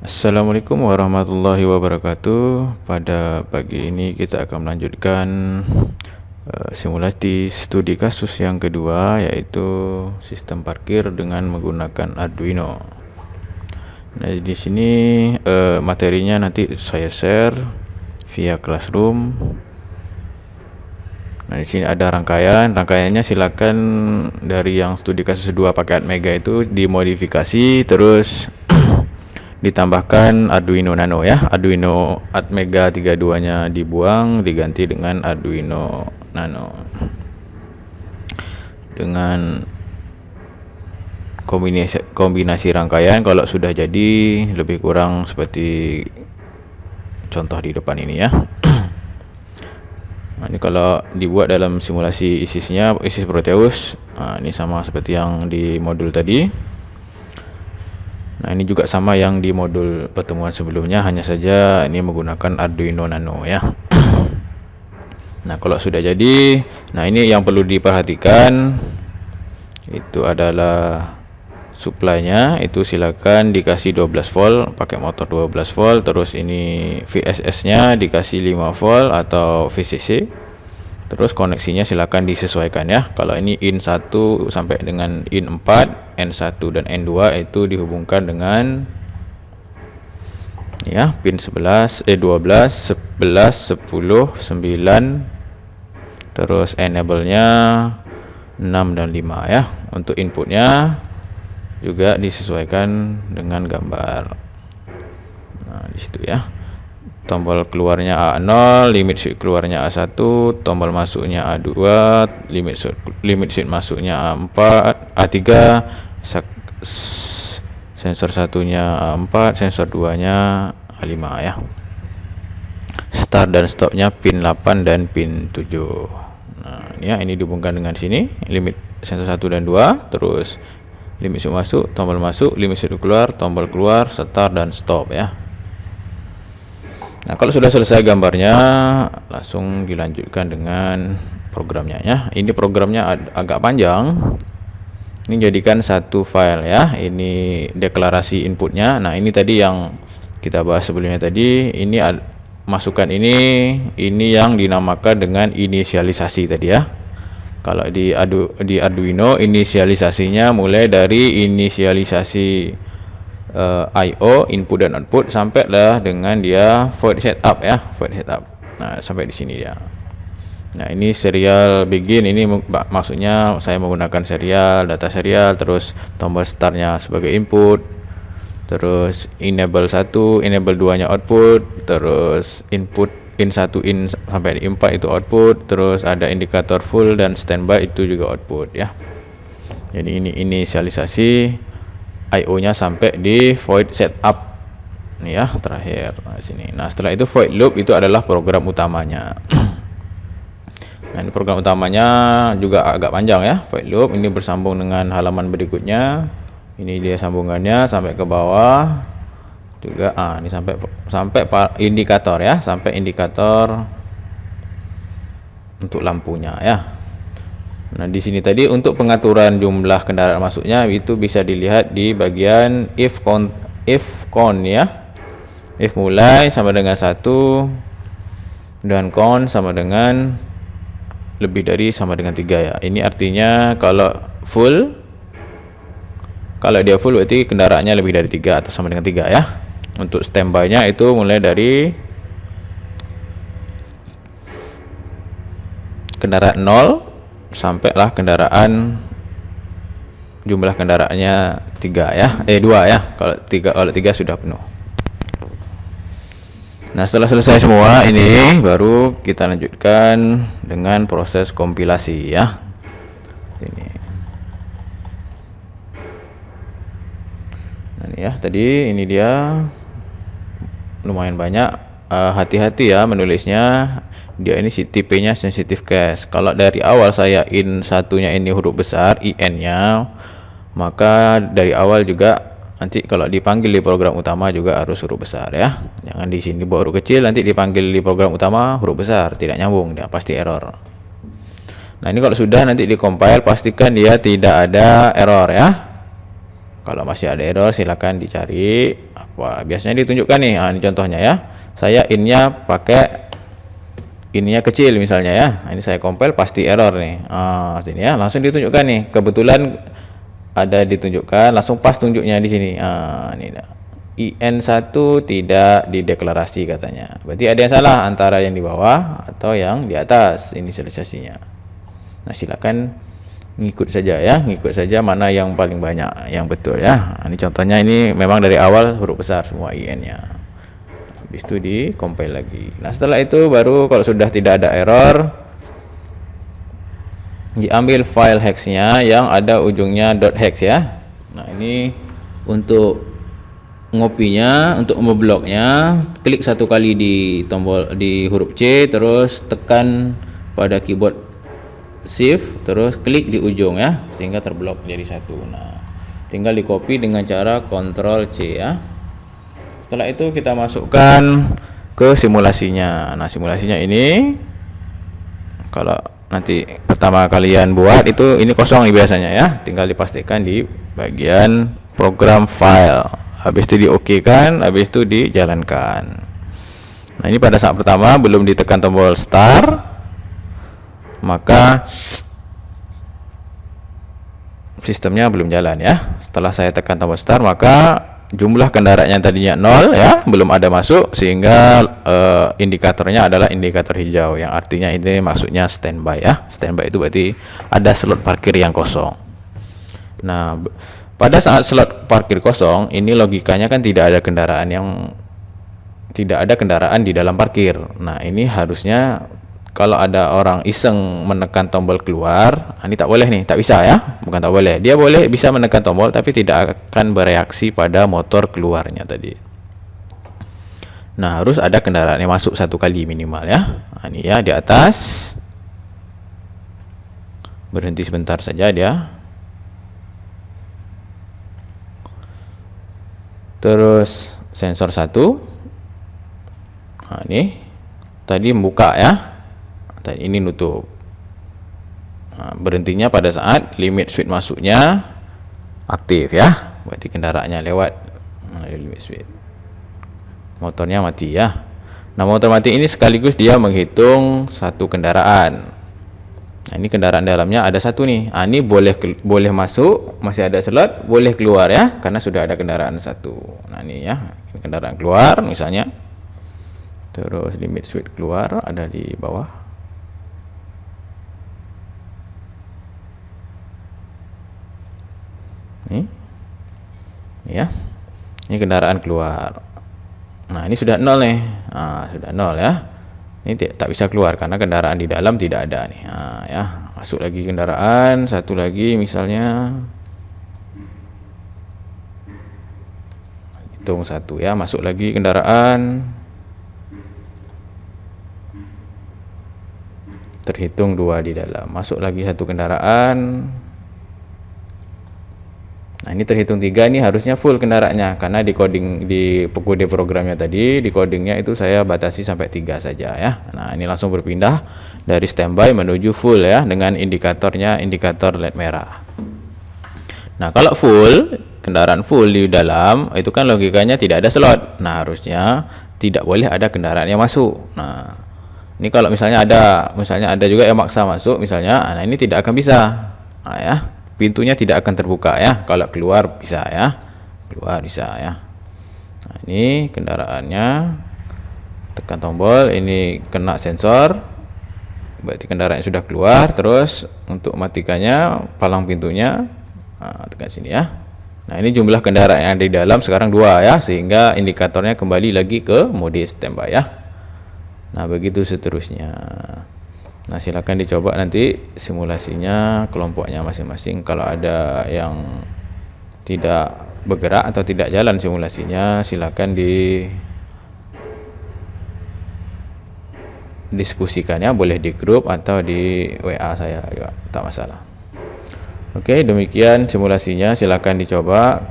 Assalamualaikum warahmatullahi wabarakatuh. Pada pagi ini kita akan melanjutkan simulasi studi kasus yang kedua, yaitu sistem parkir dengan menggunakan Arduino. Nah, di sini materinya nanti saya share via Classroom. Nah, di sini ada rangkaiannya silakan dari yang studi kasus 2 pakai Atmega itu dimodifikasi terus ditambahkan Arduino Nano ya. Arduino Atmega 32-nya dibuang, diganti dengan Arduino Nano. Dengan kombinasi rangkaian kalau sudah jadi lebih kurang seperti contoh di depan ini ya. Nah, ini kalau dibuat dalam simulasi ISIS Proteus, ini sama seperti yang di modul tadi. Nah, ini juga sama yang di modul pertemuan sebelumnya, hanya saja ini menggunakan Arduino Nano ya. Nah, kalau sudah jadi, nah ini yang perlu diperhatikan itu adalah supply-nya, itu silakan dikasih 12 volt pakai motor 12 volt, terus ini VSS-nya dikasih 5 volt atau VCC. Terus koneksinya silakan disesuaikan ya. Kalau ini in 1 sampai dengan in 4, N1 dan N2 itu dihubungkan dengan ya pin 12, 11, 10, 9, terus enable-nya 6 dan 5 ya. Untuk inputnya juga disesuaikan dengan gambar. Nah, di situ ya. Tombol keluarnya A0, limit switch keluarnya A1, tombol masuknya A2, limit switch masuknya A4, A3, sensor satunya A4, sensor 2-nya A5 ya. Start dan stopnya pin 8 dan pin 7. Nah, ya, ini dihubungkan dengan sini, limit sensor 1 dan 2, terus limit switch masuk, tombol masuk, limit switch keluar, tombol keluar, start dan stop ya. Nah, kalau sudah selesai gambarnya, langsung dilanjutkan dengan programnya ya. Ini programnya agak panjang. Ini jadikan satu file ya. Ini deklarasi inputnya. Nah, ini tadi yang kita bahas sebelumnya tadi. Ini masukkan ini yang dinamakan dengan inisialisasi tadi ya. Kalau di Arduino inisialisasinya mulai dari inisialisasi I/O input dan output sampai lah dengan dia void setup ya, void setup. Nah, sampai di sini dia. Nah, ini serial begin, ini maksudnya saya menggunakan serial, data serial, terus tombol startnya sebagai input, terus enable 1, enable 2-nya output, terus input in 1 in sampai di 4 itu output, terus ada indikator full dan standby itu juga output ya. Jadi ini inisialisasi I/O-nya sampai di void setup nih ya, terakhir sini. Nah, setelah itu void loop itu adalah program utamanya. Nah, ini program utamanya juga agak panjang ya, void loop. Ini bersambung dengan halaman berikutnya. Ini dia sambungannya sampai ke bawah juga. Ini sampai indikator ya, sampai indikator untuk lampunya ya. Nah, di sini tadi untuk pengaturan jumlah kendaraan masuknya itu bisa dilihat di bagian if count ya. If mulai sama dengan 1 dan count sama dengan lebih dari sama dengan 3 ya. Ini artinya kalau dia full berarti kendaraannya lebih dari 3 atau sama dengan 3 ya. Untuk standby-nya itu mulai dari kendaraan 0 sampailah jumlah kendaraannya 3 ya, 2 ya. Kalau 3 sudah penuh. Nah, setelah selesai semua ini baru kita lanjutkan dengan proses kompilasi ya. Ini ya, tadi ini dia lumayan banyak. Hati-hati ya menulisnya, dia ini tipenya sensitive case. Kalau dari awal saya in satunya ini huruf besar, IN-nya, maka dari awal juga nanti kalau dipanggil di program utama juga harus huruf besar ya. Jangan di sini buat huruf kecil, nanti dipanggil di program utama huruf besar, tidak nyambung, dia pasti error. Nah, ini kalau sudah nanti di compile pastikan dia tidak ada error ya. Kalau masih ada error silakan dicari apa biasanya ditunjukkan nih. Ini contohnya ya. Saya innya pakai innya kecil misalnya ya. Ini saya compile pasti error nih. Sini ya, langsung ditunjukkan nih. Kebetulan ada ditunjukkan langsung pas tunjuknya di sini. Ini dah. IN1 tidak dideklarasi katanya. Berarti ada yang salah antara yang di bawah atau yang di atas inisialisasinya. Nah, silakan ngikut saja ya, ngikut saja mana yang paling banyak yang betul ya. Ini contohnya, ini memang dari awal huruf besar semua IN-nya. Habis itu di compile lagi. Nah, setelah itu baru kalau sudah tidak ada error, diambil file hex-nya yang ada ujungnya .hex ya. Nah, ini untuk ngopinya, untuk membloknya, klik satu kali di tombol di huruf C, terus tekan pada keyboard Shift, terus klik di ujung ya, sehingga terblok jadi satu. Nah, tinggal di copy dengan cara Ctrl C ya. Setelah itu kita masukkan ke simulasinya. Nah, simulasinya ini kalau nanti pertama kalian buat itu ini kosong nih biasanya ya, tinggal dipastikan di bagian program file. Habis itu di OK kan, habis itu dijalankan. Nah, ini pada saat pertama belum ditekan tombol start, maka sistemnya belum jalan ya. Setelah saya tekan tombol start, maka jumlah kendaraan yang tadinya 0 ya, belum ada masuk, sehingga indikatornya adalah indikator hijau, yang artinya ini maksudnya standby ya. Standby itu berarti ada slot parkir yang kosong. Nah, pada saat slot parkir kosong, ini logikanya kan tidak ada kendaraan di dalam parkir. Nah, ini harusnya kalau ada orang iseng menekan tombol keluar, ini tak boleh nih, tak bisa ya, bukan tak boleh. Dia boleh bisa menekan tombol tapi tidak akan bereaksi pada motor keluarnya tadi. Nah, harus ada kendaraan yang masuk satu kali minimal ya. Nah, ini ya di atas. Berhenti sebentar saja dia. Terus sensor 1. Nah, ini tadi membuka ya. Dan ini nutup. Nah, berhentinya pada saat limit speed masuknya aktif ya, berarti kendaraannya lewat limit speed. Motornya mati ya. Nah, motor mati ini sekaligus dia menghitung satu kendaraan. Nah, ini kendaraan dalamnya ada satu nih. Ini boleh masuk, masih ada slot, boleh keluar ya, karena sudah ada kendaraan satu. Nah, ini ya, ini kendaraan keluar misalnya. Terus limit speed keluar ada di bawah. Ini ya, ini kendaraan keluar. Nah, ini sudah 0 nih. Nah, sudah 0 ya. Ini tak bisa keluar karena kendaraan di dalam tidak ada nih. Nah, ya, masuk lagi kendaraan satu lagi misalnya. Hitung satu ya, masuk lagi kendaraan. Terhitung 2 di dalam. Masuk lagi satu kendaraan. Nah, ini terhitung 3, ini harusnya full kendaraannya, karena di coding di kode programnya tadi, di codingnya itu saya batasi sampai 3 saja ya. Nah, ini langsung berpindah dari standby menuju full ya, dengan indikatornya indikator LED merah. Nah, kalau full, kendaraan full di dalam, itu kan logikanya tidak ada slot. Nah, harusnya tidak boleh ada kendaraan yang masuk. Nah, ini kalau misalnya ada juga yang maksa masuk misalnya, nah ini tidak akan bisa. Nah, ya. Pintunya tidak akan terbuka ya. Kalau keluar bisa ya, keluar bisa ya. Nah, ini kendaraannya, tekan tombol, ini kena sensor, berarti kendaraan sudah keluar. Terus untuk matikannya, palang pintunya, tekan sini ya. Nah, ini jumlah kendaraan yang di dalam sekarang 2 ya, sehingga indikatornya kembali lagi ke mode standby ya. Nah, begitu seterusnya. Nah, silakan dicoba nanti simulasinya kelompoknya masing-masing. Kalau ada yang tidak bergerak atau tidak jalan simulasinya, silakan diskusikannya, boleh di grup atau di WA saya juga, tak masalah. Oke, demikian simulasinya, silakan dicoba.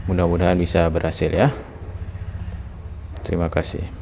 Mudah-mudahan bisa berhasil ya. Terima kasih.